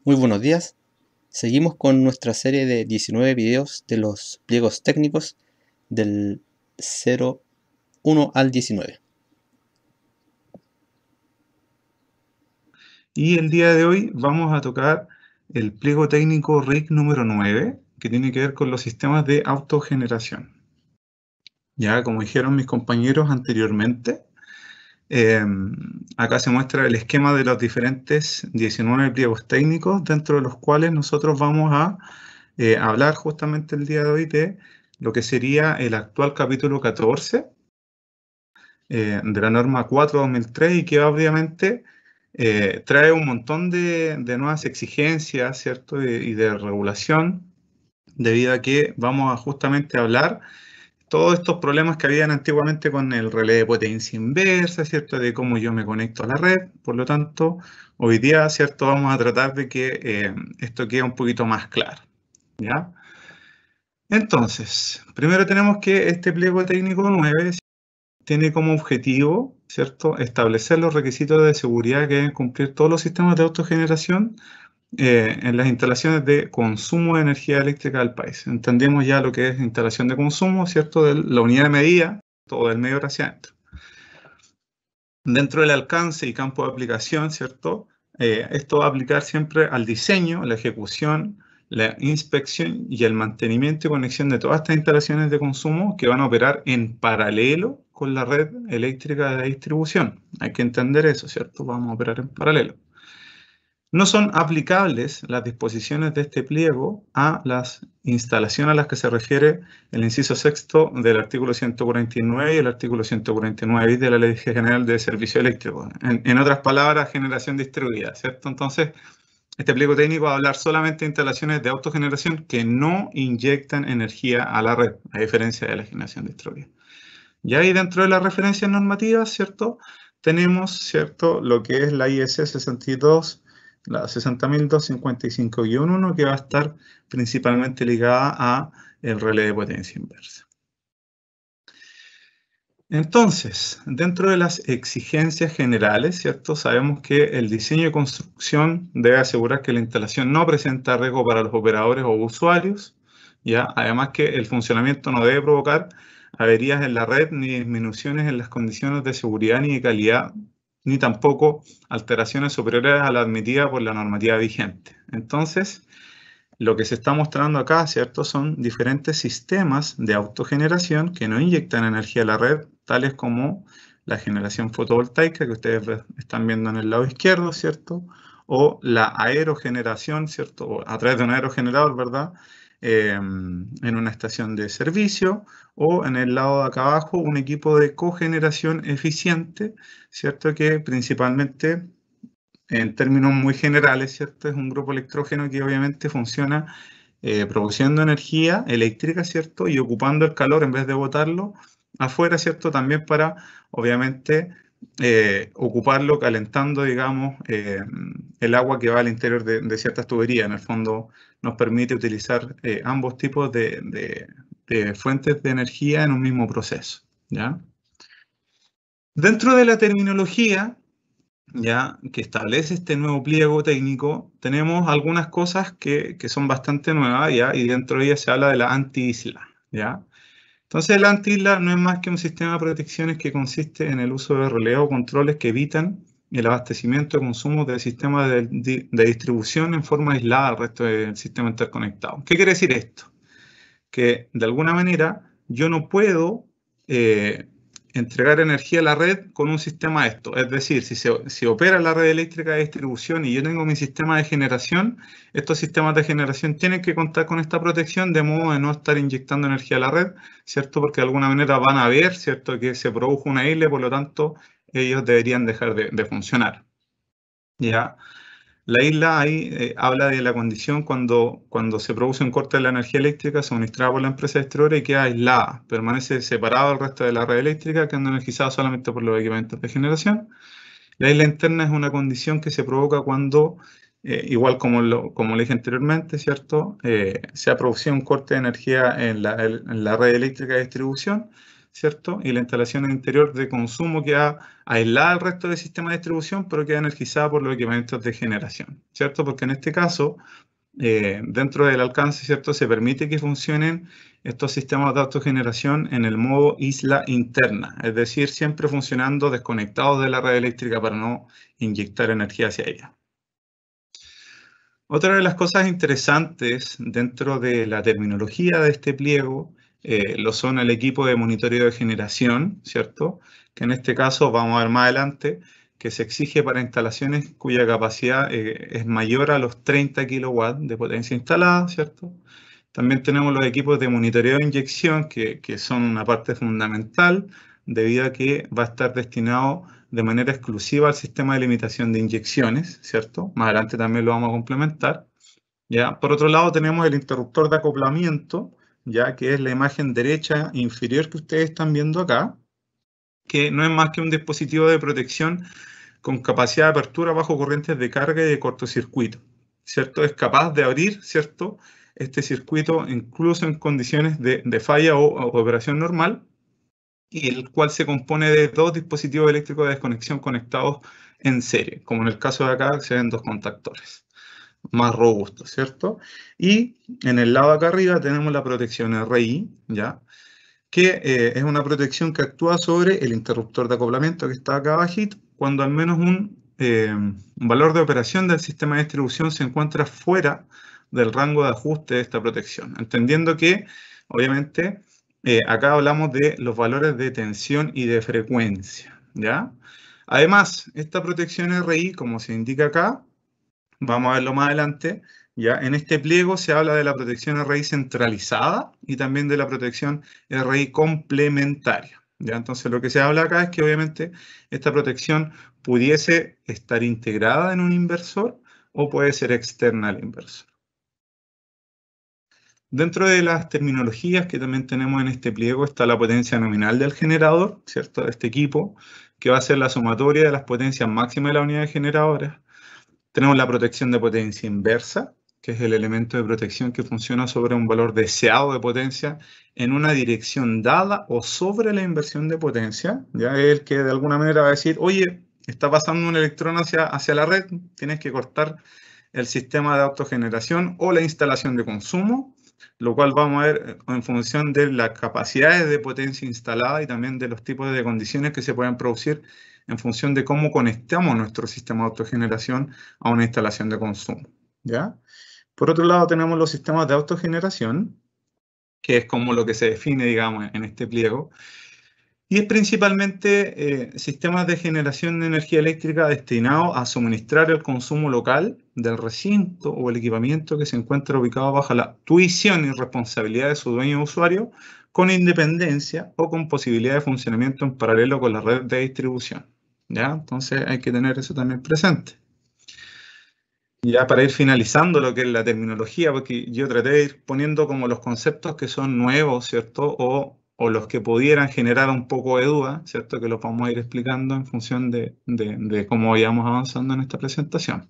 Muy buenos días. Seguimos con nuestra serie de 19 videos de los pliegos técnicos del 01 al 19. Y el día de hoy vamos a tocar el pliego técnico RIC número 9, que tiene que ver con los sistemas de autogeneración. Ya, como dijeron mis compañeros anteriormente, acá se muestra el esquema de los diferentes 19 pliegos técnicos, dentro de los cuales nosotros vamos a hablar justamente el día de hoy de lo que sería el actual capítulo 14 de la norma 4/2003, y que obviamente trae un montón de nuevas exigencias, ¿cierto? Y de regulación, debido a que vamos a justamente hablar todos estos problemas que habían antiguamente con el relé de potencia inversa, ¿cierto? De cómo yo me conecto a la red. Por lo tanto, hoy día, ¿cierto? Vamos a tratar de que esto quede un poquito más claro, ¿ya? Entonces, primero tenemos que este pliego técnico 9 tiene como objetivo, ¿cierto?, establecer los requisitos de seguridad que deben cumplir todos los sistemas de autogeneración en las instalaciones de consumo de energía eléctrica del país. Entendemos ya lo que es instalación de consumo, ¿cierto?, de la unidad de medida, todo el medio hacia adentro. Dentro del alcance y campo de aplicación, ¿cierto?, esto va a aplicar siempre al diseño, la ejecución, la inspección y el mantenimiento y conexión de todas estas instalaciones de consumo que van a operar en paralelo con la red eléctrica de distribución. Hay que entender eso, ¿cierto? Vamos a operar en paralelo. No son aplicables las disposiciones de este pliego a las instalaciones a las que se refiere el inciso sexto del artículo 149 y el artículo 149 de la Ley General de Servicio Eléctrico. En otras palabras, generación distribuida, ¿cierto? Entonces, este pliego técnico va a hablar solamente de instalaciones de autogeneración que no inyectan energía a la red, a diferencia de la generación distribuida. Y ahí dentro de las referencias normativas, ¿cierto?, tenemos, ¿cierto?, lo que es la IS 62, la 60.255-1, que va a estar principalmente ligada a el relé de potencia inversa. Entonces, dentro de las exigencias generales, ¿cierto?, sabemos que el diseño y construcción debe asegurar que la instalación no presenta riesgo para los operadores o usuarios, ¿ya? Además que el funcionamiento no debe provocar averías en la red ni disminuciones en las condiciones de seguridad ni de calidad, ni tampoco alteraciones superiores a la admitida por la normativa vigente. Entonces, lo que se está mostrando acá, ¿cierto?, son diferentes sistemas de autogeneración que no inyectan energía a la red, tales como la generación fotovoltaica, que ustedes están viendo en el lado izquierdo, ¿cierto?, o la aerogeneración, ¿cierto?, o a través de un aerogenerador, ¿verdad?, en una estación de servicio, o en el lado de acá abajo, un equipo de cogeneración eficiente, ¿cierto?, que principalmente, en términos muy generales, ¿cierto?, es un grupo electrógeno que obviamente funciona produciendo energía eléctrica, ¿cierto?, y ocupando el calor en vez de botarlo afuera, ¿cierto?, también para, obviamente, ocuparlo calentando, digamos, el agua que va al interior de ciertas tuberías. En el fondo nos permite utilizar ambos tipos de fuentes de energía en un mismo proceso, ¿ya? Dentro de la terminología, ya, que establece este nuevo pliego técnico, tenemos algunas cosas que son bastante nuevas, ¿ya? Y dentro de ellas se habla de la anti-isla, ¿ya? Entonces, la anti-isla no es más que un sistema de protecciones que consiste en el uso de relés o controles que evitan el abastecimiento de consumo del sistema de distribución en forma aislada al resto del sistema interconectado. ¿Qué quiere decir esto? Que de alguna manera yo no puedo entregar energía a la red con un sistema de esto. Es decir, si opera la red eléctrica de distribución y yo tengo mi sistema de generación, estos sistemas de generación tienen que contar con esta protección de modo de no estar inyectando energía a la red, ¿cierto? Porque de alguna manera van a ver, ¿cierto?, que se produjo una isla, por lo tanto, ellos deberían dejar de funcionar, ¿ya? La isla ahí habla de la condición cuando se produce un corte de la energía eléctrica suministrada por la empresa distribuidora y queda aislada, permanece separado del resto de la red eléctrica, quedando energizada solamente por los equipamientos de generación. La isla interna es una condición que se provoca cuando, igual como le dije anteriormente, ¿cierto?, se ha producido un corte de energía en la red eléctrica de distribución, ¿cierto? Y la instalación interior de consumo queda aislada del resto del sistema de distribución, pero queda energizada por los equipamientos de generación, ¿cierto? Porque en este caso, dentro del alcance, ¿cierto? Se permite que funcionen estos sistemas de autogeneración en el modo isla interna, es decir, siempre funcionando desconectados de la red eléctrica para no inyectar energía hacia ella. Otra de las cosas interesantes dentro de la terminología de este pliego lo son el equipo de monitoreo de generación, ¿cierto? Que en este caso, vamos a ver más adelante, que se exige para instalaciones cuya capacidad es mayor a los 30 kilowatts de potencia instalada, ¿cierto? También tenemos los equipos de monitoreo de inyección, que son una parte fundamental, debido a que va a estar destinado de manera exclusiva al sistema de limitación de inyecciones, ¿cierto? Más adelante también lo vamos a complementar. ¿Ya? Por otro lado, tenemos el interruptor de acoplamiento, ya que es la imagen derecha inferior que ustedes están viendo acá, que no es más que un dispositivo de protección con capacidad de apertura bajo corrientes de carga y de cortocircuito, ¿cierto? Es capaz de abrir, ¿cierto?, este circuito incluso en condiciones de falla o operación normal, y el cual se compone de dos dispositivos eléctricos de desconexión conectados en serie, como en el caso de acá se ven dos contactores más robustos, ¿cierto? Y en el lado de acá arriba tenemos la protección RI, ¿ya? Que es una protección que actúa sobre el interruptor de acoplamiento que está acá abajito, cuando al menos un valor de operación del sistema de distribución se encuentra fuera del rango de ajuste de esta protección, entendiendo que, obviamente, acá hablamos de los valores de tensión y de frecuencia, ¿ya? Además, esta protección RI, como se indica acá, vamos a verlo más adelante, ¿ya? En este pliego se habla de la protección RI centralizada y también de la protección RI complementaria, ¿ya? Entonces lo que se habla acá es que obviamente esta protección pudiese estar integrada en un inversor o puede ser externa al inversor. Dentro de las terminologías que también tenemos en este pliego está la potencia nominal del generador, ¿cierto? De este equipo, que va a ser la sumatoria de las potencias máximas de la unidad generadora. Tenemos la protección de potencia inversa, que es el elemento de protección que funciona sobre un valor deseado de potencia en una dirección dada o sobre la inversión de potencia. Ya es el que de alguna manera va a decir, oye, está pasando un electrón hacia la red, tienes que cortar el sistema de autogeneración o la instalación de consumo, lo cual vamos a ver en función de las capacidades de potencia instalada y también de los tipos de condiciones que se pueden producir en función de cómo conectamos nuestro sistema de autogeneración a una instalación de consumo, ¿ya? Por otro lado, tenemos los sistemas de autogeneración, que es como lo que se define, digamos, en este pliego, y es principalmente sistemas de generación de energía eléctrica destinados a suministrar el consumo local del recinto o el equipamiento que se encuentra ubicado bajo la tuición y responsabilidad de su dueño o usuario, con independencia o con posibilidad de funcionamiento en paralelo con la red de distribución, ¿ya? Entonces hay que tener eso también presente. Ya para ir finalizando lo que es la terminología, porque yo traté de ir poniendo como los conceptos que son nuevos, ¿cierto? O los que pudieran generar un poco de duda, ¿cierto? Que los vamos a ir explicando en función de cómo vayamos avanzando en esta presentación.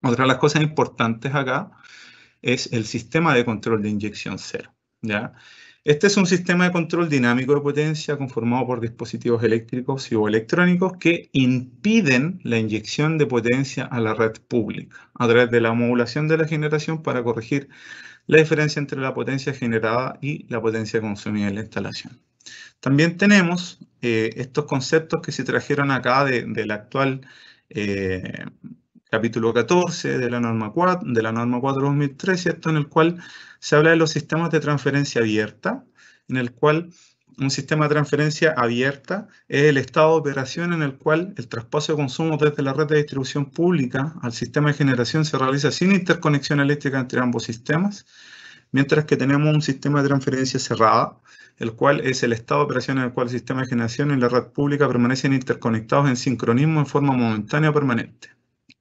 Otra de las cosas importantes acá es el sistema de control de inyección cero, ¿ya? Este es un sistema de control dinámico de potencia conformado por dispositivos eléctricos y o electrónicos que impiden la inyección de potencia a la red pública a través de la modulación de la generación para corregir la diferencia entre la potencia generada y la potencia consumida en la instalación. También tenemos estos conceptos que se trajeron acá del actual capítulo 14 de la norma 4/2003, ¿cierto? En el cual se habla de los sistemas de transferencia abierta, en el cual un sistema de transferencia abierta es el estado de operación en el cual el traspaso de consumo desde la red de distribución pública al sistema de generación se realiza sin interconexión eléctrica entre ambos sistemas, mientras que tenemos un sistema de transferencia cerrada, el cual es el estado de operación en el cual el sistema de generación y la red pública permanecen interconectados en sincronismo en forma momentánea o permanente.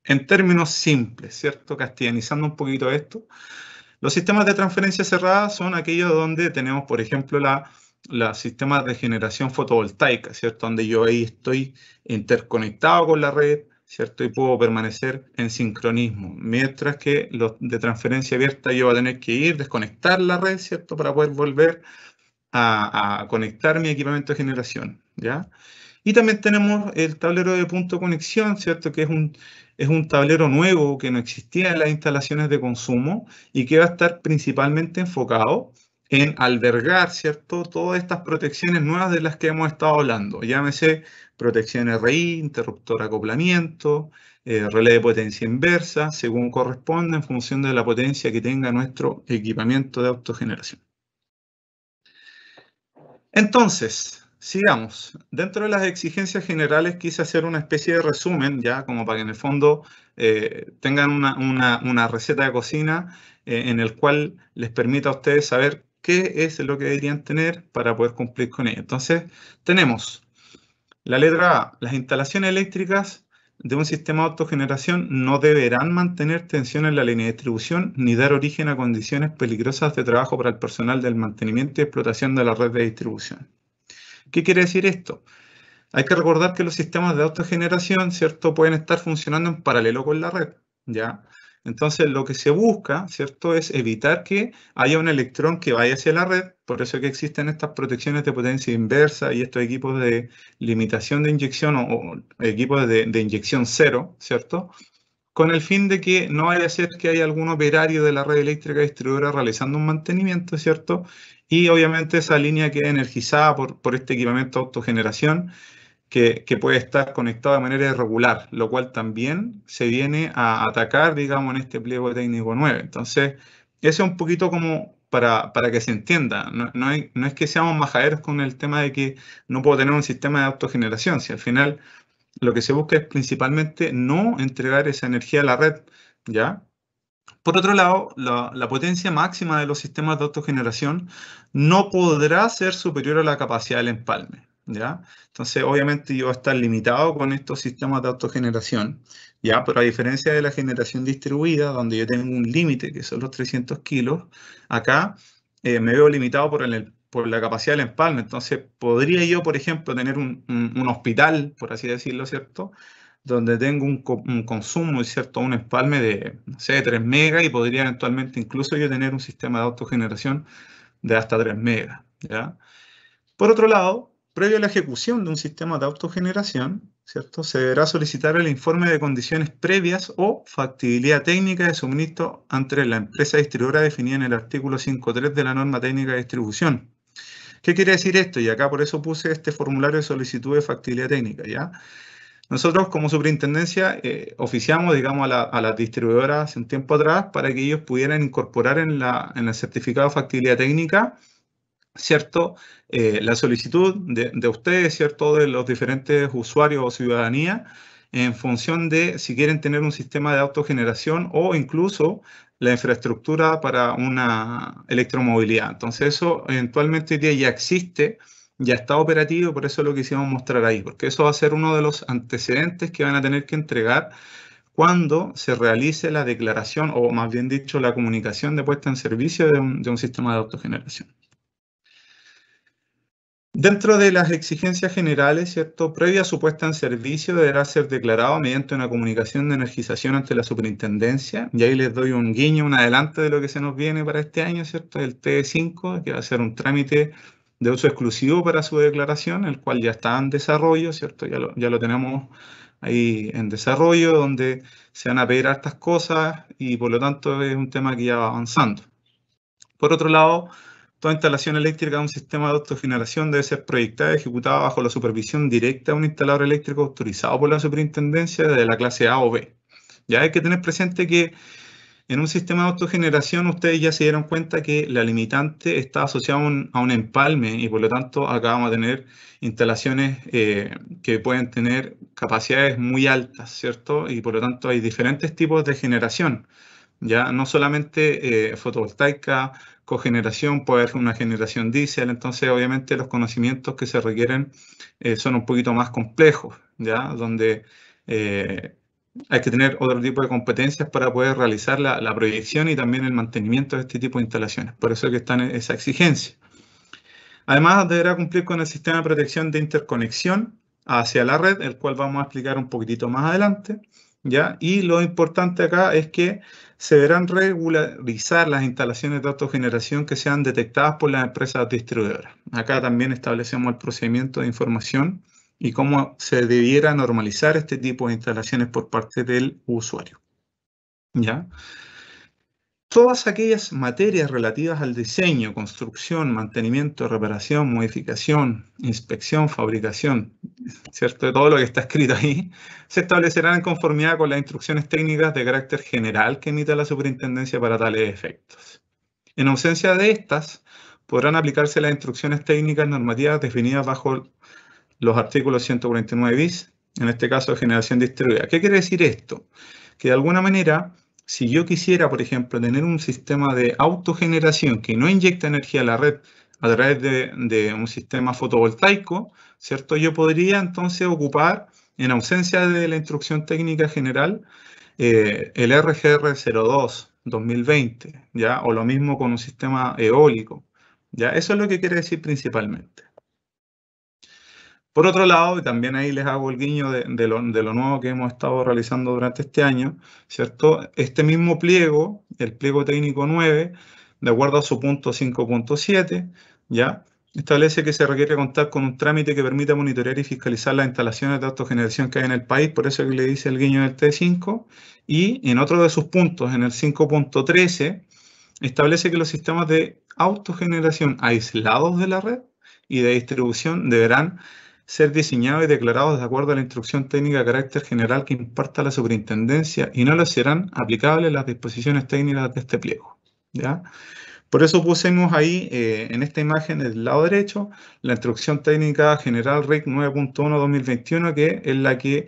En términos simples, ¿cierto? Castellanizando un poquito esto, los sistemas de transferencia cerrada son aquellos donde tenemos, por ejemplo, los sistemas de generación fotovoltaica, ¿cierto? Donde yo ahí estoy interconectado con la red, ¿cierto? Y puedo permanecer en sincronismo. Mientras que los de transferencia abierta yo voy a tener que ir, desconectar la red, ¿cierto? Para poder volver a conectar mi equipamiento de generación, ¿ya? Y también tenemos el tablero de punto de conexión, ¿cierto? Que es un tablero nuevo que no existía en las instalaciones de consumo y que va a estar principalmente enfocado en albergar, ¿cierto? Todas estas protecciones nuevas de las que hemos estado hablando. Llámese protección RI, interruptor acoplamiento, relé de potencia inversa, según corresponda en función de la potencia que tenga nuestro equipamiento de autogeneración. Entonces, sigamos. Dentro de las exigencias generales quise hacer una especie de resumen, ya como para que en el fondo tengan una receta de cocina en el cual les permita a ustedes saber qué es lo que deberían tener para poder cumplir con ello. Entonces, tenemos la letra A. Las instalaciones eléctricas de un sistema de autogeneración no deberán mantener tensión en la línea de distribución ni dar origen a condiciones peligrosas de trabajo para el personal del mantenimiento y explotación de la red de distribución. ¿Qué quiere decir esto? Hay que recordar que los sistemas de autogeneración, ¿cierto?, pueden estar funcionando en paralelo con la red, ¿ya? Entonces, lo que se busca, ¿cierto?, es evitar que haya un electrón que vaya hacia la red, por eso que existen estas protecciones de potencia inversa y estos equipos de limitación de inyección o equipos de inyección cero, ¿cierto?, con el fin de que no vaya a ser que haya algún operario de la red eléctrica distribuidora realizando un mantenimiento, ¿cierto? Y obviamente esa línea queda energizada por este equipamiento de autogeneración que puede estar conectado de manera irregular, lo cual también se viene a atacar, digamos, en este pliego técnico 9. Entonces, eso es un poquito como para que se entienda. No es que seamos majaderos con el tema de que no puedo tener un sistema de autogeneración, si al final lo que se busca es principalmente no entregar esa energía a la red, ¿ya? Por otro lado, la potencia máxima de los sistemas de autogeneración no podrá ser superior a la capacidad del empalme, ¿ya? Entonces, obviamente yo voy a estar limitado con estos sistemas de autogeneración, ¿ya? Pero a diferencia de la generación distribuida, donde yo tengo un límite, que son los 300 kilos, acá me veo limitado por la capacidad del empalme. Entonces, podría yo, por ejemplo, tener un hospital, por así decirlo, ¿cierto?, donde tengo un consumo, ¿cierto?, un empalme de, no sé, 3 megas y podría eventualmente incluso yo tener un sistema de autogeneración de hasta 3 megas, ¿ya? Por otro lado, previo a la ejecución de un sistema de autogeneración, ¿cierto?, se deberá solicitar el informe de condiciones previas o factibilidad técnica de suministro ante la empresa distribuidora definida en el artículo 5.3 de la norma técnica de distribución. ¿Qué quiere decir esto? Y acá por eso puse este formulario de solicitud de factibilidad técnica, ¿ya? Nosotros como superintendencia oficiamos, digamos, a las distribuidoras hace un tiempo atrás para que ellos pudieran incorporar en el certificado de factibilidad técnica, ¿cierto?, la solicitud de ustedes, ¿cierto?, de los diferentes usuarios o ciudadanía en función de si quieren tener un sistema de autogeneración o incluso la infraestructura para una electromovilidad. Entonces eso eventualmente hoy día ya existe, ya está operativo, por eso lo quisimos mostrar ahí, porque eso va a ser uno de los antecedentes que van a tener que entregar cuando se realice la declaración, o más bien dicho, la comunicación de puesta en servicio de un sistema de autogeneración. Dentro de las exigencias generales, ¿cierto?, previa a su puesta en servicio deberá ser declarado mediante una comunicación de energización ante la superintendencia, y ahí les doy un guiño, un adelanto de lo que se nos viene para este año, ¿cierto?, el TE5, que va a ser un trámite de uso exclusivo para su declaración, el cual ya está en desarrollo, ¿cierto?, ya lo tenemos ahí en desarrollo, donde se van a pedir hartas cosas y por lo tanto es un tema que ya va avanzando. Por otro lado, toda instalación eléctrica de un sistema de autogeneración debe ser proyectada y ejecutada bajo la supervisión directa de un instalador eléctrico autorizado por la superintendencia de la clase A o B. Ya hay que tener presente que en un sistema de autogeneración ustedes ya se dieron cuenta que la limitante está asociada a un empalme y por lo tanto acá vamos a tener instalaciones que pueden tener capacidades muy altas, ¿cierto? Y por lo tanto hay diferentes tipos de generación. Ya no solamente fotovoltaica, cogeneración, puede haber una generación diésel, entonces obviamente los conocimientos que se requieren son un poquito más complejos, ¿ya? Donde hay que tener otro tipo de competencias para poder realizar la proyección y también el mantenimiento de este tipo de instalaciones. Por eso es que está en esa exigencia. Además, deberá cumplir con el sistema de protección de interconexión hacia la red, el cual vamos a explicar un poquitito más adelante. ¿ya? Y lo importante acá es que se deberán regularizar las instalaciones de autogeneración que sean detectadas por las empresas distribuidoras. Acá también establecemos el procedimiento de información y cómo se debiera normalizar este tipo de instalaciones por parte del usuario, ¿ya? Todas aquellas materias relativas al diseño, construcción, mantenimiento, reparación, modificación, inspección, fabricación, ¿cierto? Todo lo que está escrito ahí, se establecerán en conformidad con las instrucciones técnicas de carácter general que emita la superintendencia para tales efectos. En ausencia de estas, podrán aplicarse las instrucciones técnicas normativas definidas bajo los artículos 149 bis, en este caso de generación distribuida. ¿Qué quiere decir esto? Que de alguna manera, si yo quisiera, por ejemplo, tener un sistema de autogeneración que no inyecta energía a la red a través de un sistema fotovoltaico, ¿cierto? Yo podría entonces ocupar, en ausencia de la instrucción técnica general, el RGR02 2020, ¿ya? O lo mismo con un sistema eólico, ¿ya? Eso es lo que quiere decir principalmente. Por otro lado, y también ahí les hago el guiño de lo nuevo que hemos estado realizando durante este año, ¿cierto? Este mismo pliego, el pliego técnico 9, de acuerdo a su punto 5.7, ¿ya? Establece que se requiere contar con un trámite que permita monitorear y fiscalizar las instalaciones de autogeneración que hay en el país, por eso que le dice el guiño del T5, y en otro de sus puntos, en el 5.13, establece que los sistemas de autogeneración aislados de la red y de distribución deberán ser diseñados y declarados de acuerdo a la instrucción técnica de carácter general que imparta la superintendencia y no les serán aplicables las disposiciones técnicas de este pliego, ¿ya? Por eso pusimos ahí en esta imagen del lado derecho la instrucción técnica general RIC 9.1/2021, que es la que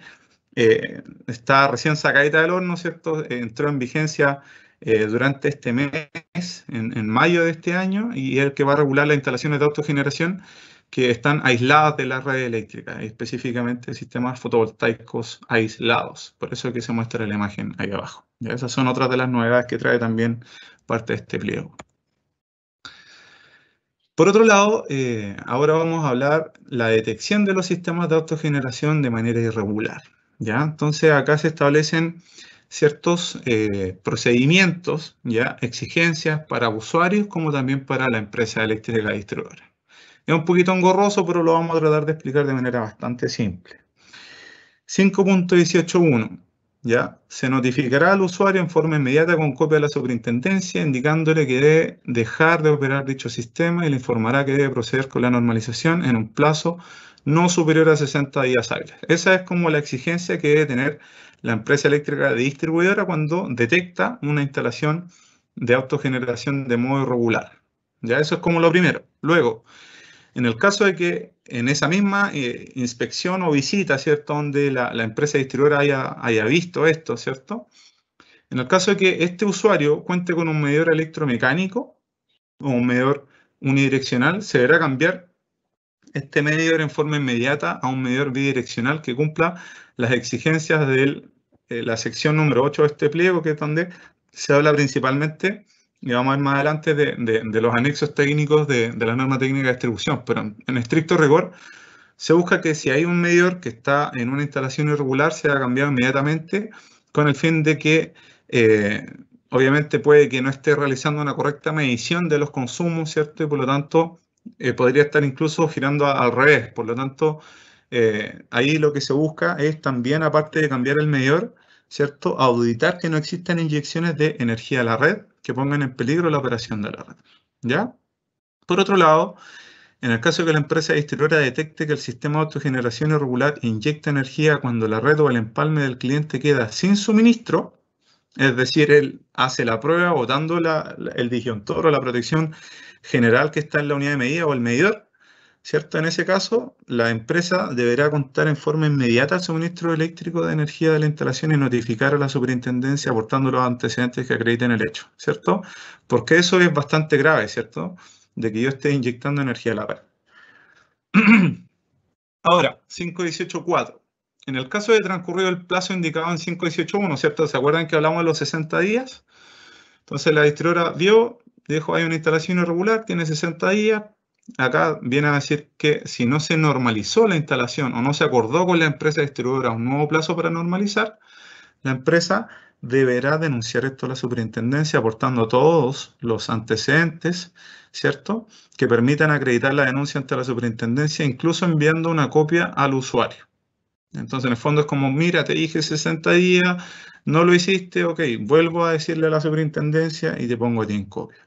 está recién sacadita del horno, ¿cierto? Entró en vigencia durante este mes, en mayo de este año, y es el que va a regular las instalaciones de autogeneración que están aisladas de la red eléctrica, específicamente sistemas fotovoltaicos aislados. Por eso es que se muestra la imagen ahí abajo. ¿Ya? Esas son otras de las novedades que trae también parte de este pliego. Por otro lado, ahora vamos a hablar la detección de los sistemas de autogeneración de manera irregular, ¿ya? Entonces acá se establecen ciertos procedimientos, ¿ya? Exigencias para usuarios como también para la empresa eléctrica distribuidora. Es un poquito engorroso, pero lo vamos a tratar de explicar de manera bastante simple. 5.18.1. ¿Ya? Se notificará al usuario en forma inmediata con copia de la superintendencia, indicándole que debe dejar de operar dicho sistema y le informará que debe proceder con la normalización en un plazo no superior a 60 días hábiles. Esa es como la exigencia que debe tener la empresa eléctrica distribuidora cuando detecta una instalación de autogeneración de modo irregular. ¿Ya? Eso es como lo primero. Luego, en el caso de que en esa misma inspección o visita, ¿cierto?, donde la empresa distribuidora haya visto esto, ¿cierto? En el caso de que este usuario cuente con un medidor electromecánico o un medidor unidireccional, se deberá cambiar este medidor en forma inmediata a un medidor bidireccional que cumpla las exigencias de la sección número 8 de este pliego, que es donde se habla principalmente, y vamos a ver más adelante, de los anexos técnicos de la norma técnica de distribución, pero en estricto rigor se busca que si hay un medidor que está en una instalación irregular, sea cambiado inmediatamente con el fin de que obviamente puede que no esté realizando una correcta medición de los consumos, ¿cierto? Y por lo tanto podría estar incluso girando al revés. Por lo tanto, ahí lo que se busca es también, aparte de cambiar el medidor, ¿cierto?, auditar que no existan inyecciones de energía a la red que pongan en peligro la operación de la red, ¿ya? Por otro lado, en el caso de que la empresa distribuidora detecte que el sistema de autogeneración irregular inyecta energía cuando la red o el empalme del cliente queda sin suministro, es decir, él hace la prueba botando el disjuntor o la protección general que está en la unidad de medida o el medidor, ¿cierto? En ese caso, la empresa deberá contar en forma inmediata el suministro eléctrico de energía de la instalación y notificar a la superintendencia aportando los antecedentes que acrediten el hecho, ¿cierto? Porque eso es bastante grave, ¿cierto?, de que yo esté inyectando energía a la red. Ahora, 5.18.4. En el caso de transcurrido el plazo indicado en 5.18.1, ¿cierto? ¿Se acuerdan que hablamos de los 60 días? Entonces la distribuidora dijo, hay una instalación irregular, tiene 60 días. Acá viene a decir que si no se normalizó la instalación o no se acordó con la empresa distribuidora un nuevo plazo para normalizar, La empresa deberá denunciar esto a la superintendencia aportando todos los antecedentes, ¿cierto?, que permitan acreditar la denuncia ante la superintendencia, incluso enviando una copia al usuario. Entonces, en el fondo es como, mira, te dije 60 días, no lo hiciste, ok, vuelvo a decirle a la superintendencia y te pongo a ti en copia.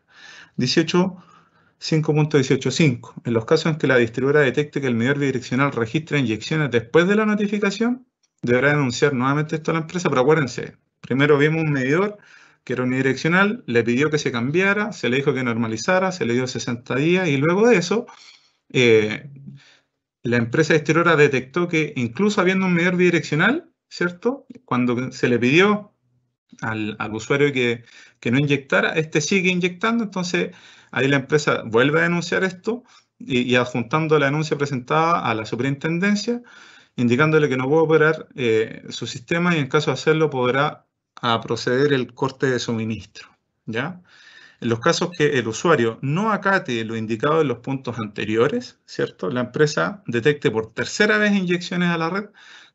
5.18.5. En los casos en que la distribuidora detecte que el medidor bidireccional registra inyecciones después de la notificación, deberá denunciar nuevamente esto a la empresa, pero acuérdense, primero vimos un medidor que era unidireccional, le pidió que se cambiara, se le dijo que normalizara, se le dio 60 días y luego de eso, la empresa distribuidora detectó que incluso habiendo un medidor bidireccional, ¿cierto?, cuando se le pidió al usuario que no inyectara, este sigue inyectando, entonces ahí la empresa vuelve a denunciar esto y adjuntando la denuncia presentada a la superintendencia, indicándole que no puede operar su sistema y en caso de hacerlo podrá proceder el corte de suministro, ¿ya? En los casos que el usuario no acate lo indicado en los puntos anteriores, ¿cierto?, la empresa detecte por tercera vez inyecciones a la red,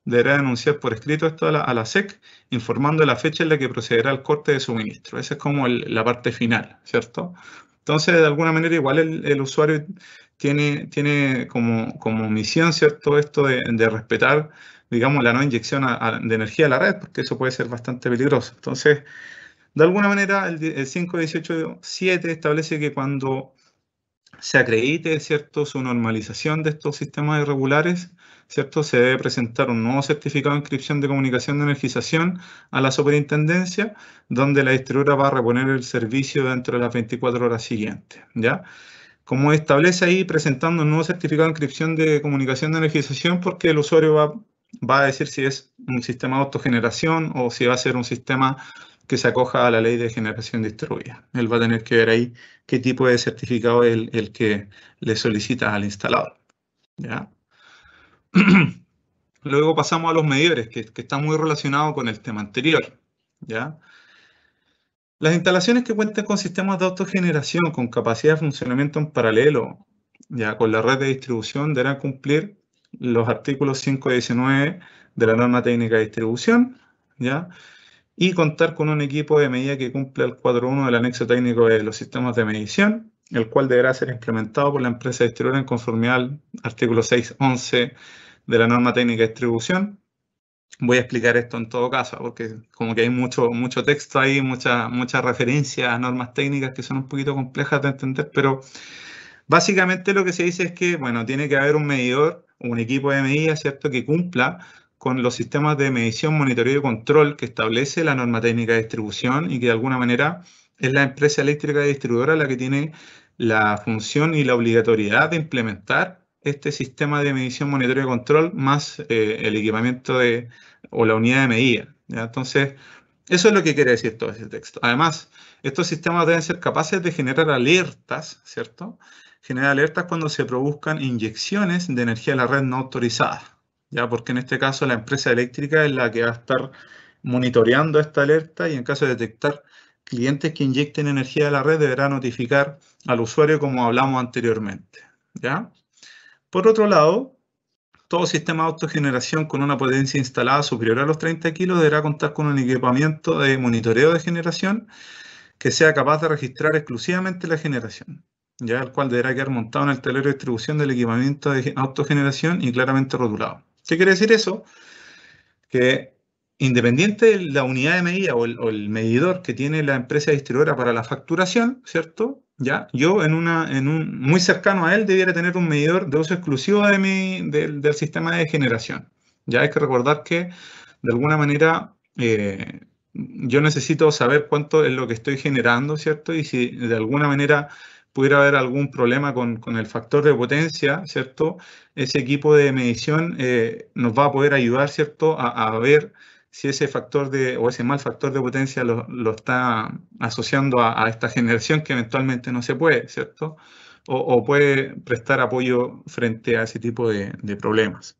deberá denunciar por escrito esto a la SEC, informando la fecha en la que procederá al corte de suministro. Esa es como la parte final, ¿cierto? Entonces, de alguna manera, igual el usuario tiene como misión, ¿cierto?, esto de respetar, digamos, la no inyección de energía a la red, porque eso puede ser bastante peligroso. Entonces, de alguna manera, el 5.18.7 establece que cuando se acredite, ¿cierto?, su normalización de estos sistemas irregulares, ¿cierto?, se debe presentar un nuevo certificado de inscripción de comunicación de energización a la superintendencia, donde la distribuidora va a reponer el servicio dentro de las 24 horas siguientes, ¿ya? Como establece ahí, presentando un nuevo certificado de inscripción de comunicación de energización, porque el usuario va a decir si es un sistema de autogeneración o si va a ser un sistema que se acoja a la ley de generación distribuida. Él va a tener que ver ahí qué tipo de certificado es el que le solicita al instalador, ¿ya? Luego pasamos a los medidores, que está muy relacionado con el tema anterior, ¿ya? Las instalaciones que cuenten con sistemas de autogeneración con capacidad de funcionamiento en paralelo, ya con la red de distribución, deberán cumplir los artículos 5 y 19 de la norma técnica de distribución, ¿ya?, y contar con un equipo de medida que cumpla el 4.1 del anexo técnico de los sistemas de medición, el cual deberá ser implementado por la empresa distribuidora en conformidad al artículo 6.11 de la norma técnica de distribución. Voy a explicar esto en todo caso, porque como que hay mucho texto ahí, mucha referencia a normas técnicas que son un poquito complejas de entender, pero básicamente lo que se dice es que, bueno, tiene que haber un medidor, un equipo de medida, ¿cierto?, que cumpla con los sistemas de medición, monitoreo y control que establece la norma técnica de distribución y que de alguna manera es la empresa eléctrica distribuidora la que tiene la función y la obligatoriedad de implementar este sistema de medición, monitoreo y control más el equipamiento o la unidad de medida, ¿ya? Entonces, eso es lo que quiere decir todo ese texto. Además, estos sistemas deben ser capaces de generar alertas, ¿cierto? Generar alertas cuando se produzcan inyecciones de energía a la red no autorizadas, ¿ya? Porque en este caso la empresa eléctrica es la que va a estar monitoreando esta alerta y en caso de detectar clientes que inyecten energía a la red deberá notificar al usuario como hablamos anteriormente, ¿ya? Por otro lado, todo sistema de autogeneración con una potencia instalada superior a los 30 kilos deberá contar con un equipamiento de monitoreo de generación que sea capaz de registrar exclusivamente la generación, ya el cual deberá quedar montado en el tablero de distribución del equipamiento de autogeneración y claramente rotulado. ¿Qué quiere decir eso? Que independiente de la unidad de medida o el medidor que tiene la empresa distribuidora para la facturación, ¿cierto? Ya, yo muy cercano a él debiera tener un medidor de uso exclusivo del sistema de generación. Ya hay que recordar que de alguna manera yo necesito saber cuánto es lo que estoy generando, ¿cierto? Y si de alguna manera pudiera haber algún problema con el factor de potencia, ¿cierto? Ese equipo de medición nos va a poder ayudar, ¿cierto?, a ver si ese factor o ese mal factor de potencia lo está asociando a esta generación que eventualmente no se puede, ¿cierto? O puede prestar apoyo frente a ese tipo de problemas.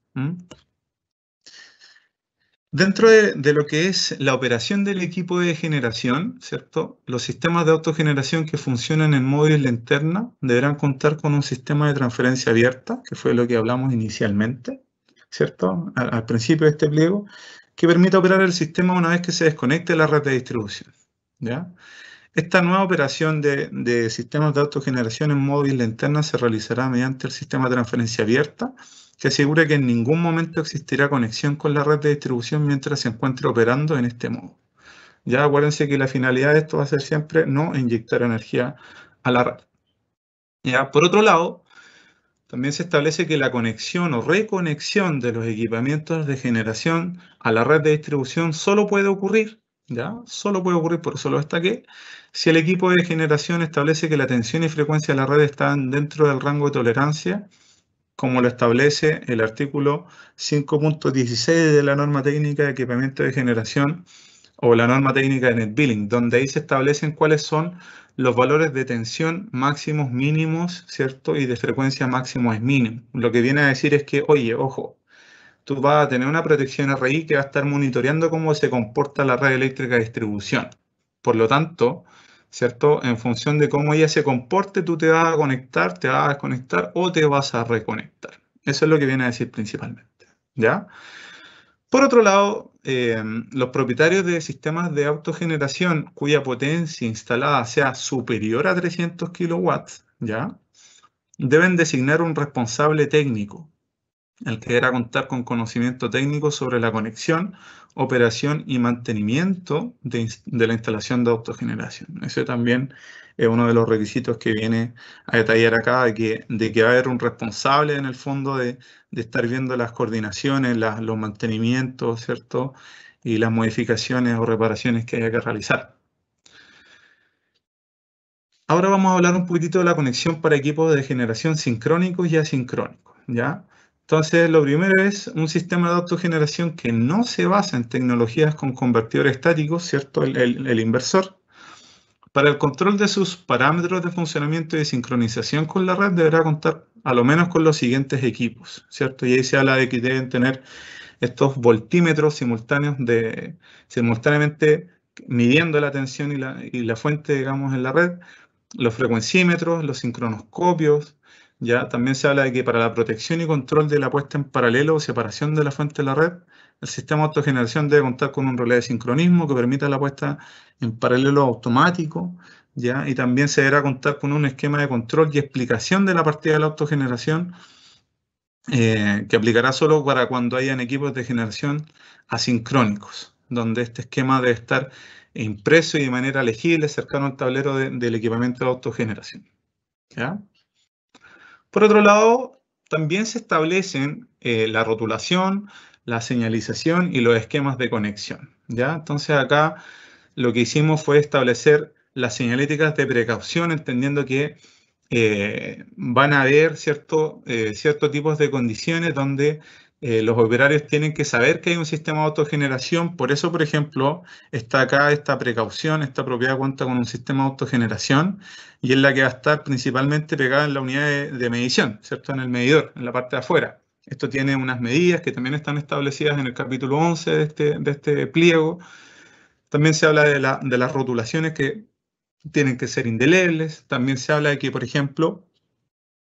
Dentro de lo que es la operación del equipo de generación, ¿cierto?, los sistemas de autogeneración que funcionan en modo isla interna deberán contar con un sistema de transferencia abierta, que fue lo que hablamos inicialmente, ¿cierto?, al principio de este pliego, que permita operar el sistema una vez que se desconecte la red de distribución, ¿ya? Esta nueva operación de sistemas de autogeneración en modo isla interna se realizará mediante el sistema de transferencia abierta, que asegura que en ningún momento existirá conexión con la red de distribución mientras se encuentre operando en este modo. Ya acuérdense que la finalidad de esto va a ser siempre no inyectar energía a la red. Ya, por otro lado, también se establece que la conexión o reconexión de los equipamientos de generación a la red de distribución solo puede ocurrir, ¿ya? Solo puede ocurrir, por eso lo destaqué, si el equipo de generación establece que la tensión y frecuencia de la red están dentro del rango de tolerancia, como lo establece el artículo 5.16 de la norma técnica de equipamiento de generación o la norma técnica de net billing, donde ahí se establecen cuáles son los valores de tensión máximos mínimos, ¿cierto? Y de frecuencia máximo es mínimo. Lo que viene a decir es que, oye, ojo, tú vas a tener una protección RI que va a estar monitoreando cómo se comporta la red eléctrica de distribución. Por lo tanto, ¿cierto? En función de cómo ella se comporte, tú te vas a conectar, te vas a desconectar o te vas a reconectar. Eso es lo que viene a decir principalmente, ¿ya? Por otro lado, los propietarios de sistemas de autogeneración cuya potencia instalada sea superior a 300 kilowatts, ¿ya? Deben designar un responsable técnico, el que deberá contar con conocimiento técnico sobre la conexión, operación y mantenimiento de la instalación de autogeneración. Ese también es uno de los requisitos que viene a detallar acá, de que va a haber un responsable en el fondo de estar viendo las coordinaciones, los mantenimientos, ¿cierto? Y las modificaciones o reparaciones que haya que realizar. Ahora vamos a hablar un poquitito de la conexión para equipos de generación sincrónicos y asincrónicos, ¿ya? Entonces, lo primero es un sistema de autogeneración que no se basa en tecnologías con convertidores estáticos, ¿cierto? El inversor. Para el control de sus parámetros de funcionamiento y de sincronización con la red deberá contar a lo menos con los siguientes equipos, ¿cierto? Y ahí se habla de que deben tener estos voltímetros simultáneamente midiendo la tensión y la fuente, digamos, en la red, los frecuencímetros, los sincronoscopios. Ya también se habla de que para la protección y control de la puesta en paralelo o separación de la fuente de la red, el sistema de autogeneración debe contar con un relé de sincronismo que permita la puesta en paralelo automático, ¿ya? Y también se deberá contar con un esquema de control y explicación de la partida de la autogeneración, que aplicará solo para cuando hayan equipos de generación asincrónicos, donde este esquema debe estar impreso y de manera legible cercano al tablero del equipamiento de autogeneración, ¿ya? Por otro lado, también se establecen la rotulación, la señalización y los esquemas de conexión, ¿ya? Entonces acá lo que hicimos fue establecer las señaléticas de precaución, entendiendo que van a haber ciertos tipos de condiciones donde los operarios tienen que saber que hay un sistema de autogeneración. Por eso, por ejemplo, está acá esta precaución, esta propiedad cuenta con un sistema de autogeneración y es la que va a estar principalmente pegada en la unidad de medición, ¿cierto? En el medidor, en la parte de afuera. Esto tiene unas medidas que también están establecidas en el capítulo 11 de este pliego. También se habla de las rotulaciones que tienen que ser indelebles. También se habla de que, por ejemplo,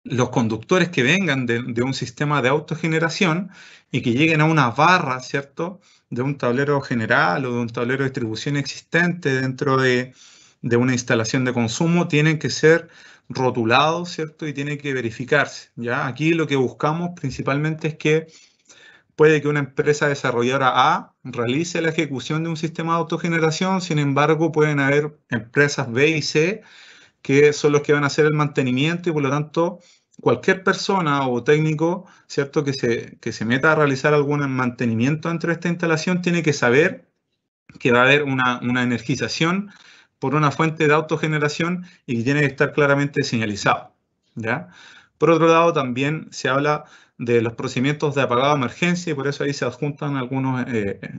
los conductores que vengan de un sistema de autogeneración y que lleguen a una barra, ¿cierto?, de un tablero general o de un tablero de distribución existente dentro de una instalación de consumo, tienen que ser rotulados, ¿cierto?, y tienen que verificarse, ¿ya? Aquí lo que buscamos principalmente es que puede que una empresa desarrolladora A realice la ejecución de un sistema de autogeneración, sin embargo, pueden haber empresas B y C que son los que van a hacer el mantenimiento y por lo tanto cualquier persona o técnico, ¿cierto?, que se meta a realizar algún mantenimiento dentro de esta instalación tiene que saber que va a haber una energización por una fuente de autogeneración y que tiene que estar claramente señalizado, ¿ya? Por otro lado, también se habla de los procedimientos de apagado de emergencia y por eso ahí se adjuntan algunos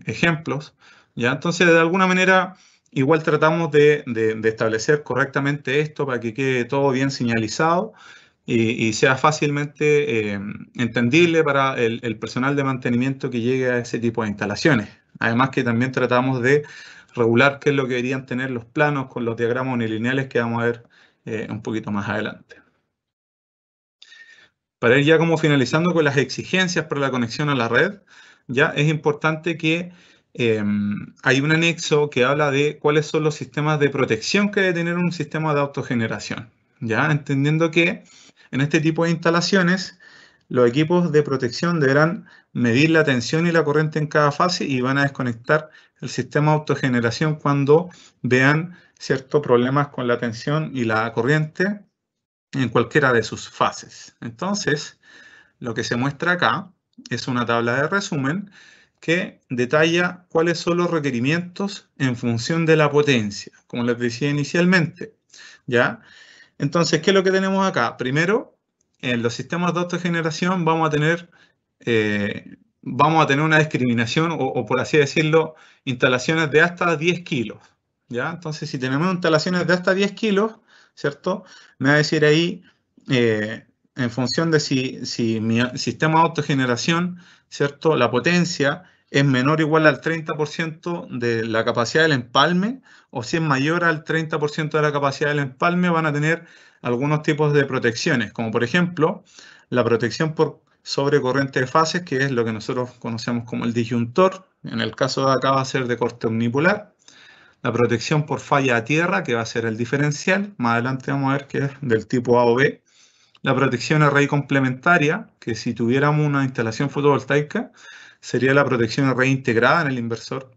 ejemplos, ¿ya? Entonces, de alguna manera, igual tratamos de establecer correctamente esto para que quede todo bien señalizado y sea fácilmente entendible para el personal de mantenimiento que llegue a ese tipo de instalaciones. Además que también tratamos de regular qué es lo que deberían tener los planos con los diagramas unilineales que vamos a ver un poquito más adelante. Para ir ya como finalizando con las exigencias para la conexión a la red, ya es importante que hay un anexo que habla de cuáles son los sistemas de protección que debe tener un sistema de autogeneración, ¿ya? Entendiendo que en este tipo de instalaciones los equipos de protección deberán medir la tensión y la corriente en cada fase y van a desconectar el sistema de autogeneración cuando vean ciertos problemas con la tensión y la corriente en cualquiera de sus fases. Entonces, lo que se muestra acá es una tabla de resumen que detalla cuáles son los requerimientos en función de la potencia, como les decía inicialmente, ¿ya? Entonces, ¿qué es lo que tenemos acá? Primero, en los sistemas de autogeneración vamos a tener una discriminación o, por así decirlo, instalaciones de hasta 10 kilos, ¿ya? Entonces, si tenemos instalaciones de hasta 10 kilos, ¿cierto? Me va a decir ahí, en función de si mi sistema de autogeneración, ¿cierto? La potencia es menor o igual al 30% de la capacidad del empalme, o si es mayor al 30% de la capacidad del empalme, van a tener algunos tipos de protecciones, como por ejemplo la protección por sobrecorriente de fases, que es lo que nosotros conocemos como el disyuntor. En el caso de acá va a ser de corte omnipolar. La protección por falla a tierra, que va a ser el diferencial. Más adelante vamos a ver que es del tipo A o B. La protección array complementaria, que si tuviéramos una instalación fotovoltaica, sería la protección array integrada en el inversor.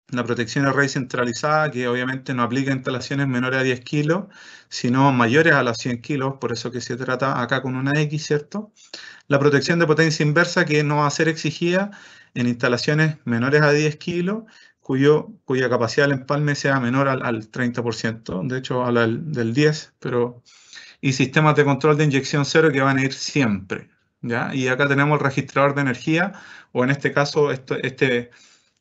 La protección array centralizada, que obviamente no aplica a instalaciones menores a 10 kilos, sino mayores a los 100 kilos, por eso que se trata acá con una X, ¿cierto? La protección de potencia inversa, que no va a ser exigida en instalaciones menores a 10 kilos, cuya capacidad del empalme sea menor al 30%, de hecho habla del 10%, pero... Y sistemas de control de inyección cero que van a ir siempre, ¿ya? Y acá tenemos el registrador de energía, o en este caso este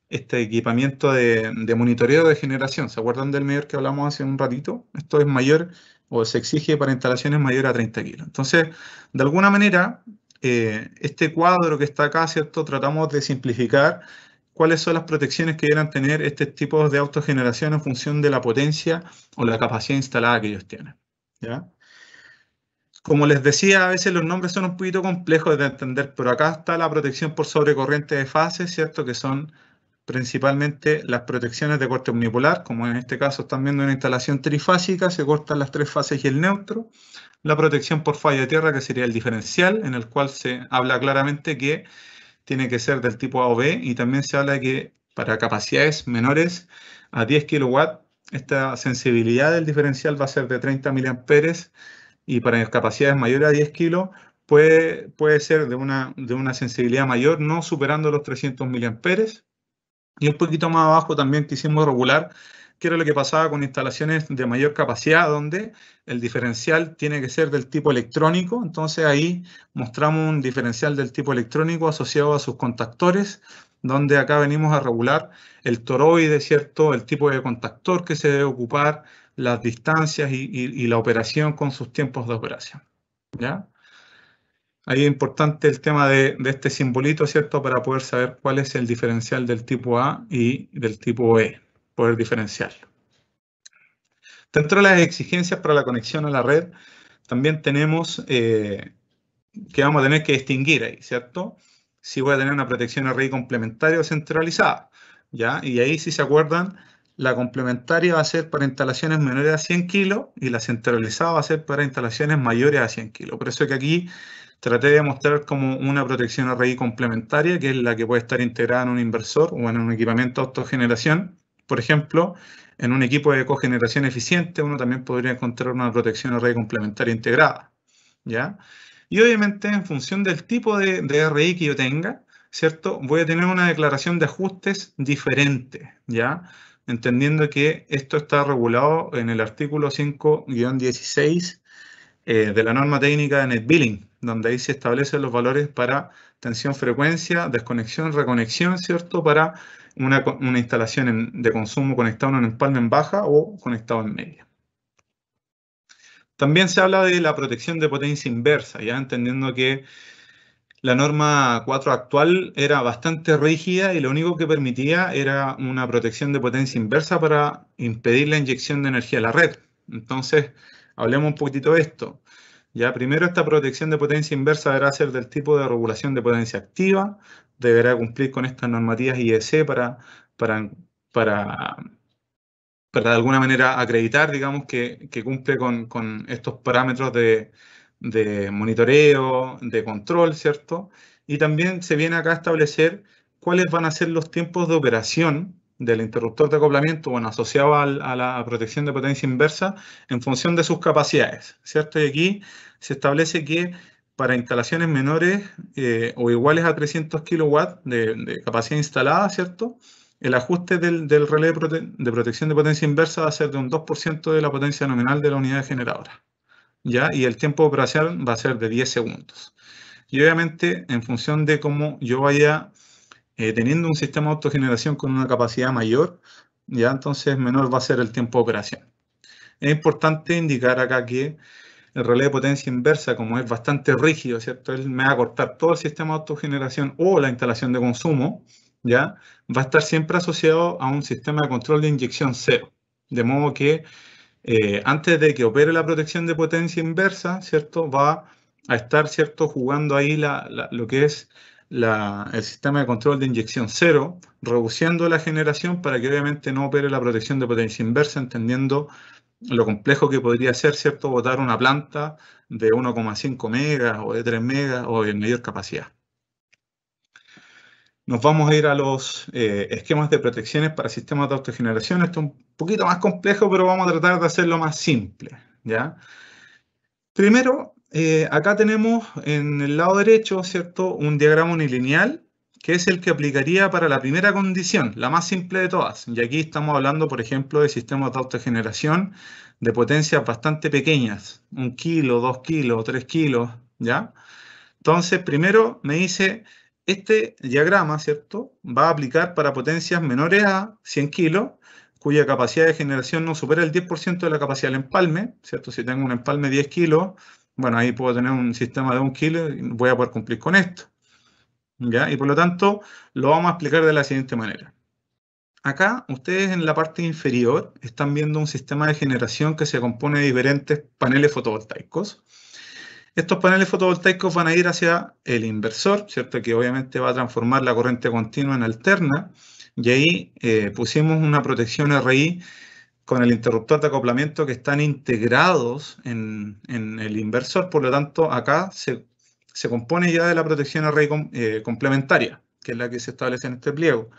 equipamiento de monitoreo de generación. ¿Se acuerdan del medidor que hablamos hace un ratito? Esto es mayor o se exige para instalaciones mayores a 30 kilos. Entonces, de alguna manera, este cuadro que está acá, ¿cierto? Tratamos de simplificar cuáles son las protecciones que deben tener este tipo de autogeneración en función de la potencia o la capacidad instalada que ellos tienen, ¿ya? Como les decía, a veces los nombres son un poquito complejos de entender, pero acá está la protección por sobrecorriente de fase, ¿cierto? Que son principalmente las protecciones de corte omnipolar, como en este caso están viendo una instalación trifásica, se cortan las tres fases y el neutro. La protección por falla de tierra, que sería el diferencial, en el cual se habla claramente que tiene que ser del tipo A o B, y también se habla de que para capacidades menores a 10 kW, esta sensibilidad del diferencial va a ser de 30 mA, y para capacidades mayores a 10 kilos puede ser de una sensibilidad mayor, no superando los 300 mA. Y un poquito más abajo también quisimos regular qué era lo que pasaba con instalaciones de mayor capacidad, donde el diferencial tiene que ser del tipo electrónico. Entonces ahí mostramos un diferencial del tipo electrónico asociado a sus contactores, donde acá venimos a regular el toroide, ¿cierto? El tipo de contactor que se debe ocupar, las distancias y la operación con sus tiempos de operación, ¿ya? Ahí es importante el tema de este simbolito, ¿cierto? Para poder saber cuál es el diferencial del tipo A y del tipo E, poder diferenciarlo. Dentro de las exigencias para la conexión a la red, también tenemos que vamos a tener que distinguir ahí, ¿cierto? Si voy a tener una protección array complementaria o centralizada, ¿ya? Y ahí, si se acuerdan, la complementaria va a ser para instalaciones menores a 100 kilos y la centralizada va a ser para instalaciones mayores a 100 kilos. Por eso que aquí traté de mostrar como una protección array complementaria, que es la que puede estar integrada en un inversor o en un equipamiento de autogeneración. Por ejemplo, en un equipo de cogeneración eficiente, uno también podría encontrar una protección array complementaria integrada, ¿ya? Y obviamente, en función del tipo de RI que yo tenga, ¿cierto? Voy a tener una declaración de ajustes diferente, ¿ya? Entendiendo que esto está regulado en el artículo 5-16 de la norma técnica de NetBilling, donde ahí se establecen los valores para tensión, frecuencia, desconexión, reconexión, ¿cierto? Para una instalación de consumo conectado en un empalme en baja o conectado en media. También se habla de la protección de potencia inversa, ya entendiendo que la norma 4 actual era bastante rígida y lo único que permitía era una protección de potencia inversa para impedir la inyección de energía a la red. Entonces, hablemos un poquitito de esto. Ya, primero, esta protección de potencia inversa deberá ser del tipo de regulación de potencia activa, deberá cumplir con estas normativas IEC para para de alguna manera acreditar, digamos, que cumple con estos parámetros de monitoreo, de control, ¿cierto? Y también se viene acá a establecer cuáles van a ser los tiempos de operación del interruptor de acoplamiento, bueno, asociado a la protección de potencia inversa en función de sus capacidades, ¿cierto? Y aquí se establece que para instalaciones menores o iguales a 300 kilowatts de capacidad instalada, ¿cierto? El ajuste del relé de protección de potencia inversa va a ser de un 2% de la potencia nominal de la unidad generadora, ¿ya? Y el tiempo de operación va a ser de 10 segundos. Y obviamente, en función de cómo yo vaya teniendo un sistema de autogeneración con una capacidad mayor, ¿ya? Entonces menor va a ser el tiempo de operación. Es importante indicar acá que el relé de potencia inversa, como es bastante rígido, ¿cierto? Él me va a cortar todo el sistema de autogeneración o la instalación de consumo, ¿ya? Va a estar siempre asociado a un sistema de control de inyección cero. De modo que antes de que opere la protección de potencia inversa, ¿cierto? Va a estar, ¿cierto? Jugando ahí lo que es el sistema de control de inyección cero, reduciendo la generación para que obviamente no opere la protección de potencia inversa, entendiendo lo complejo que podría ser, ¿cierto?, botar una planta de 1,5 megas o de 3 megas o de mayor capacidad. Nos vamos a ir a los esquemas de protecciones para sistemas de autogeneración. Esto es un poquito más complejo, pero vamos a tratar de hacerlo más simple, ¿ya? Primero, acá tenemos en el lado derecho, ¿cierto?, un diagrama unilineal, que es el que aplicaría para la primera condición, la más simple de todas. Y aquí estamos hablando, por ejemplo, de sistemas de autogeneración de potencias bastante pequeñas, 1 kilo, 2 kilos, 3 kilos, ¿ya? Entonces, primero me dice, este diagrama, ¿cierto?, va a aplicar para potencias menores a 100 kilos, cuya capacidad de generación no supera el 10% de la capacidad del empalme, ¿cierto? Si tengo un empalme de 10 kilos, bueno, ahí puedo tener un sistema de 1 kilo y voy a poder cumplir con esto, ¿ya? Y por lo tanto, lo vamos a explicar de la siguiente manera. Acá, ustedes en la parte inferior están viendo un sistema de generación que se compone de diferentes paneles fotovoltaicos. Estos paneles fotovoltaicos van a ir hacia el inversor, ¿cierto? Que obviamente va a transformar la corriente continua en alterna. Y ahí pusimos una protección RI con el interruptor de acoplamiento que están integrados en el inversor. Por lo tanto, acá se compone ya de la protección RI complementaria, que es la que se establece en este pliego.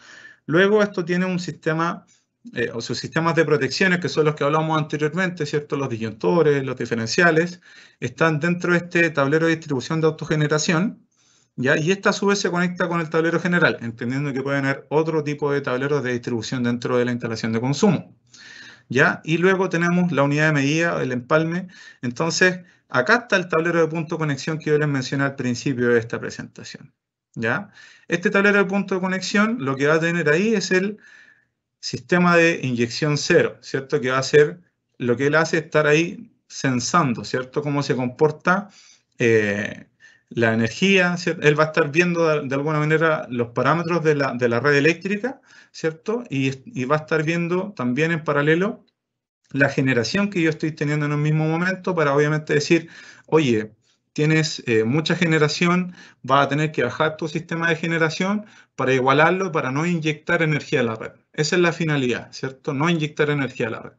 Luego esto tiene un sistema o sus sistemas de protecciones, que son los que hablamos anteriormente, ¿cierto? Los disyuntores, los diferenciales, están dentro de este tablero de distribución de autogeneración, ¿ya? Y esta a su vez se conecta con el tablero general, entendiendo que pueden haber otro tipo de tableros de distribución dentro de la instalación de consumo, ¿ya? Y luego tenemos la unidad de medida, el empalme. Entonces, acá está el tablero de punto de conexión que yo les mencioné al principio de esta presentación, ¿ya? Este tablero de punto de conexión, lo que va a tener ahí es el sistema de inyección cero, ¿cierto? Que va a ser lo que él hace, estar ahí sensando, ¿cierto? Cómo se comporta la energía, ¿cierto? Él va a estar viendo de alguna manera los parámetros de la red eléctrica, ¿cierto? Y va a estar viendo también en paralelo la generación que yo estoy teniendo en un mismo momento para obviamente decir, oye, tienes mucha generación, vas a tener que bajar tu sistema de generación para igualarlo, para no inyectar energía a la red. Esa es la finalidad, ¿cierto? No inyectar energía a la red.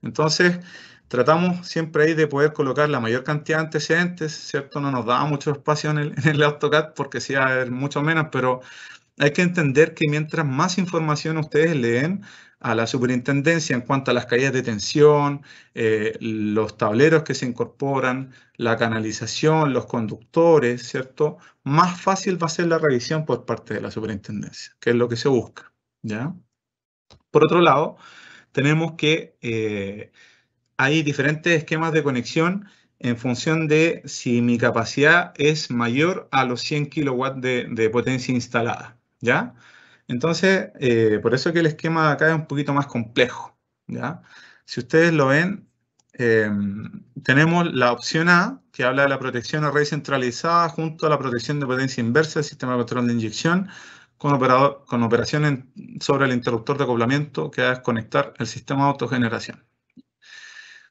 Entonces, tratamos siempre ahí de poder colocar la mayor cantidad de antecedentes, ¿cierto? No nos da mucho espacio en el AutoCAD porque sí va a haber mucho menos, pero hay que entender que mientras más información ustedes le den a la superintendencia en cuanto a las caídas de tensión, los tableros que se incorporan, la canalización, los conductores, ¿cierto? Más fácil va a ser la revisión por parte de la superintendencia, que es lo que se busca, ¿ya? Por otro lado, tenemos que hay diferentes esquemas de conexión en función de si mi capacidad es mayor a los 100 kilowatts de potencia instalada, ¿ya? Entonces, por eso que el esquema de acá es un poquito más complejo, ¿ya? Si ustedes lo ven, tenemos la opción A, que habla de la protección array centralizada junto a la protección de potencia inversa del sistema de control de inyección con operación sobre el interruptor de acoplamiento que va a desconectar el sistema de autogeneración.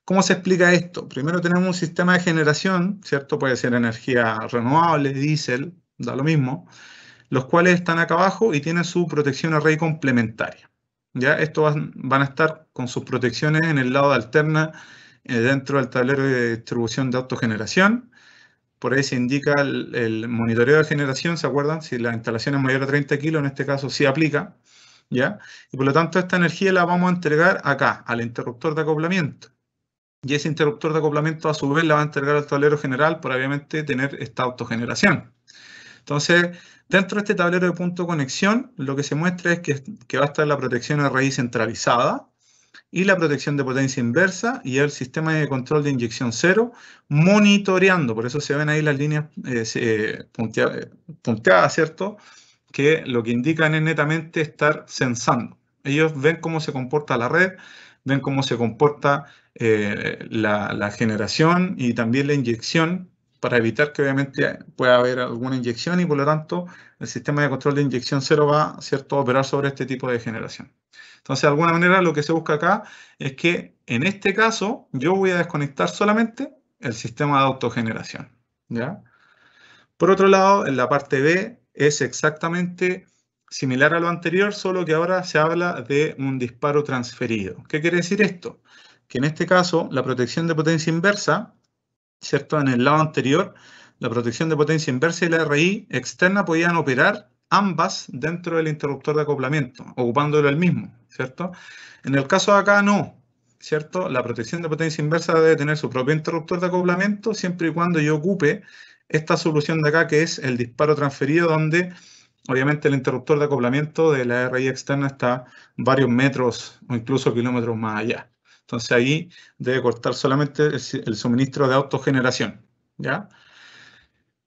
¿Cómo se explica esto? Primero tenemos un sistema de generación, ¿cierto? Puede ser energía renovable, diésel, da lo mismo. los cuales están acá abajo y tienen su protección array complementaria. ¿Ya? Estos van a estar con sus protecciones en el lado de alterna dentro del tablero de distribución de autogeneración. Por ahí se indica el monitoreo de generación, ¿se acuerdan? Si la instalación es mayor a 30 kilos, en este caso sí aplica, ¿ya? Y por lo tanto esta energía la vamos a entregar acá, al interruptor de acoplamiento. Y ese interruptor de acoplamiento a su vez la va a entregar al tablero general por obviamente tener esta autogeneración. Entonces, dentro de este tablero de punto de conexión, lo que se muestra es que va a estar la protección de raíz centralizada y la protección de potencia inversa y el sistema de control de inyección cero monitoreando. Por eso se ven ahí las líneas punteadas, ¿cierto? Que lo que indican es netamente estar censando. Ellos ven cómo se comporta la red, ven cómo se comporta la generación y también la inyección para evitar que obviamente pueda haber alguna inyección y por lo tanto el sistema de control de inyección cero va, ¿cierto?, a operar sobre este tipo de generación. Entonces, de alguna manera lo que se busca acá es que en este caso yo voy a desconectar solamente el sistema de autogeneración, ¿ya? Por otro lado, en la parte B es exactamente similar a lo anterior, solo que ahora se habla de un disparo transferido. ¿Qué quiere decir esto? Que en este caso la protección de potencia inversa, ¿cierto? En el lado anterior, la protección de potencia inversa y la RI externa podían operar ambas dentro del interruptor de acoplamiento, ocupándolo el mismo, ¿cierto? En el caso de acá no, ¿cierto? La protección de potencia inversa debe tener su propio interruptor de acoplamiento siempre y cuando yo ocupe esta solución de acá que es el disparo transferido, donde obviamente el interruptor de acoplamiento de la RI externa está varios metros o incluso kilómetros más allá. Entonces ahí debe cortar solamente el suministro de autogeneración, ¿ya?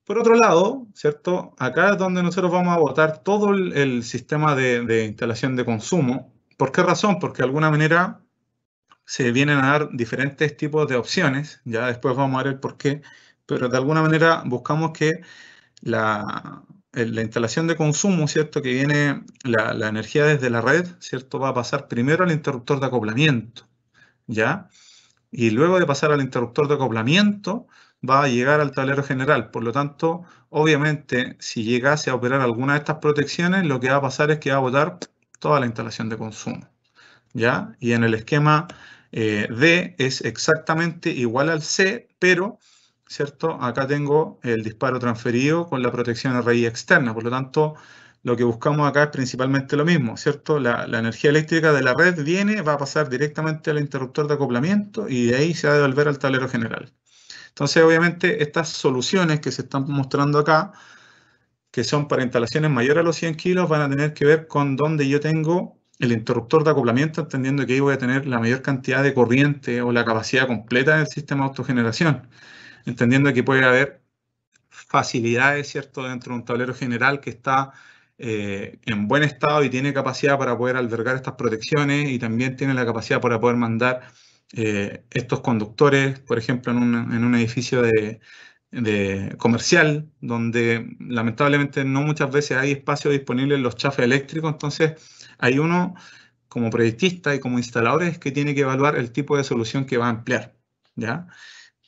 Por otro lado, ¿cierto? Acá es donde nosotros vamos a botar todo el sistema de instalación de consumo. ¿Por qué razón? Porque de alguna manera se vienen a dar diferentes tipos de opciones, ya después vamos a ver el por qué, pero de alguna manera buscamos que la instalación de consumo, ¿cierto? Que viene la energía desde la red, ¿cierto? Va a pasar primero al interruptor de acoplamiento, ¿ya? Y luego de pasar al interruptor de acoplamiento, va a llegar al tablero general. Por lo tanto, obviamente, si llegase a operar alguna de estas protecciones, lo que va a pasar es que va a botar toda la instalación de consumo, ¿ya? Y en el esquema D es exactamente igual al C, pero, ¿cierto? Acá tengo el disparo transferido con la protección array externa. Por lo tanto, lo que buscamos acá es principalmente lo mismo, ¿cierto? La energía eléctrica de la red viene, va a pasar directamente al interruptor de acoplamiento y de ahí se va a devolver al tablero general. Entonces, obviamente, estas soluciones que se están mostrando acá, que son para instalaciones mayores a los 100 kilos, van a tener que ver con dónde yo tengo el interruptor de acoplamiento, entendiendo que ahí voy a tener la mayor cantidad de corriente o la capacidad completa del sistema de autogeneración, entendiendo que puede haber facilidades, ¿cierto?, dentro de un tablero general que está en buen estado y tiene capacidad para poder albergar estas protecciones y también tiene la capacidad para poder mandar estos conductores, por ejemplo, en un edificio de comercial, donde lamentablemente no muchas veces hay espacio disponible en los chafes eléctricos, entonces hay uno como proyectista y como instaladores que tiene que evaluar el tipo de solución que va a emplear, ¿ya?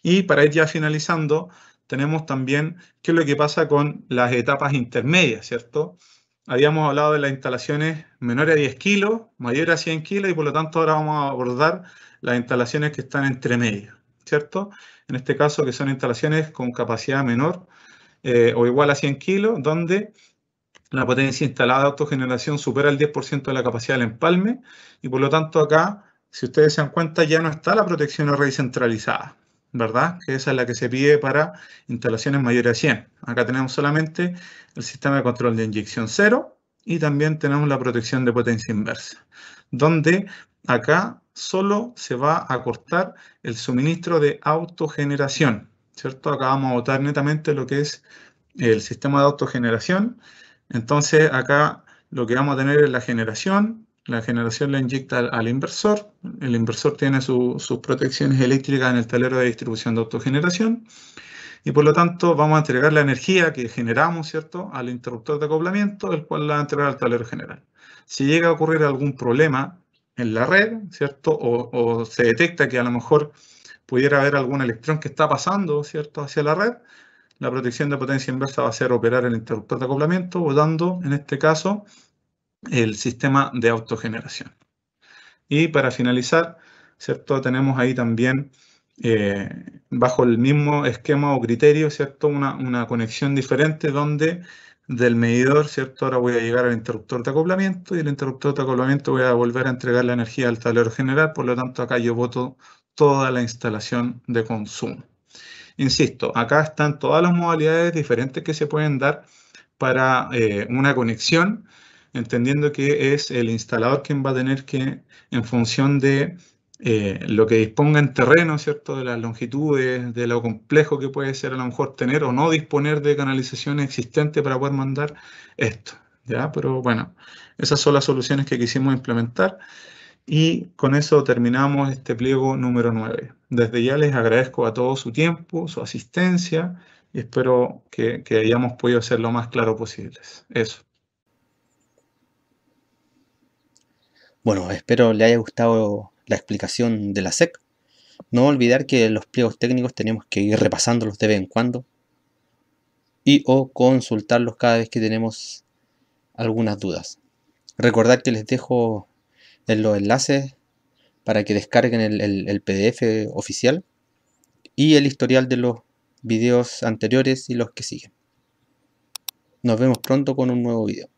Y para ir ya finalizando, tenemos también qué es lo que pasa con las etapas intermedias, ¿cierto? Habíamos hablado de las instalaciones menores a 10 kilos, mayores a 100 kilos, y por lo tanto ahora vamos a abordar las instalaciones que están entre medias, ¿cierto? En este caso, que son instalaciones con capacidad menor o igual a 100 kilos, donde la potencia instalada de autogeneración supera el 10% de la capacidad del empalme, y por lo tanto acá, si ustedes se dan cuenta, ya no está la protección array centralizada, ¿verdad? Que esa es la que se pide para instalaciones mayores a 100. Acá tenemos solamente el sistema de control de inyección cero y también tenemos la protección de potencia inversa, donde acá solo se va a cortar el suministro de autogeneración, ¿cierto? Acá vamos a botar netamente lo que es el sistema de autogeneración. Entonces acá lo que vamos a tener es la generación la inyecta al inversor, el inversor tiene sus protecciones eléctricas en el tablero de distribución de autogeneración y por lo tanto vamos a entregar la energía que generamos, ¿cierto?, al interruptor de acoplamiento, el cual la va a entregar al tablero general. Si llega a ocurrir algún problema en la red, ¿cierto?, o se detecta que a lo mejor pudiera haber algún electrón que está pasando, ¿cierto?, hacia la red, La protección de potencia inversa va a ser operar el interruptor de acoplamiento o dando, en este caso, el sistema de autogeneración. Y para finalizar, ¿cierto? Tenemos ahí también, bajo el mismo esquema o criterio, ¿cierto? Una conexión diferente donde del medidor, ¿cierto? Ahora voy a llegar al interruptor de acoplamiento y el interruptor de acoplamiento voy a volver a entregar la energía al tablero general, por lo tanto acá yo boto toda la instalación de consumo. Insisto, acá están todas las modalidades diferentes que se pueden dar para una conexión, entendiendo que es el instalador quien va a tener que, en función de lo que disponga en terreno, ¿cierto? De las longitudes, de lo complejo que puede ser a lo mejor tener o no disponer de canalización existente para poder mandar esto, ¿ya? Pero bueno, esas son las soluciones que quisimos implementar. Y con eso terminamos este pliego número 9. Desde ya les agradezco a todos su tiempo, su asistencia y espero que hayamos podido ser lo más claro posible. Eso. Bueno, espero le haya gustado la explicación de la SEC. No olvidar que los pliegos técnicos tenemos que ir repasándolos de vez en cuando y o consultarlos cada vez que tenemos algunas dudas. Recordar que les dejo en los enlaces para que descarguen el PDF oficial y el historial de los videos anteriores y los que siguen. Nos vemos pronto con un nuevo video.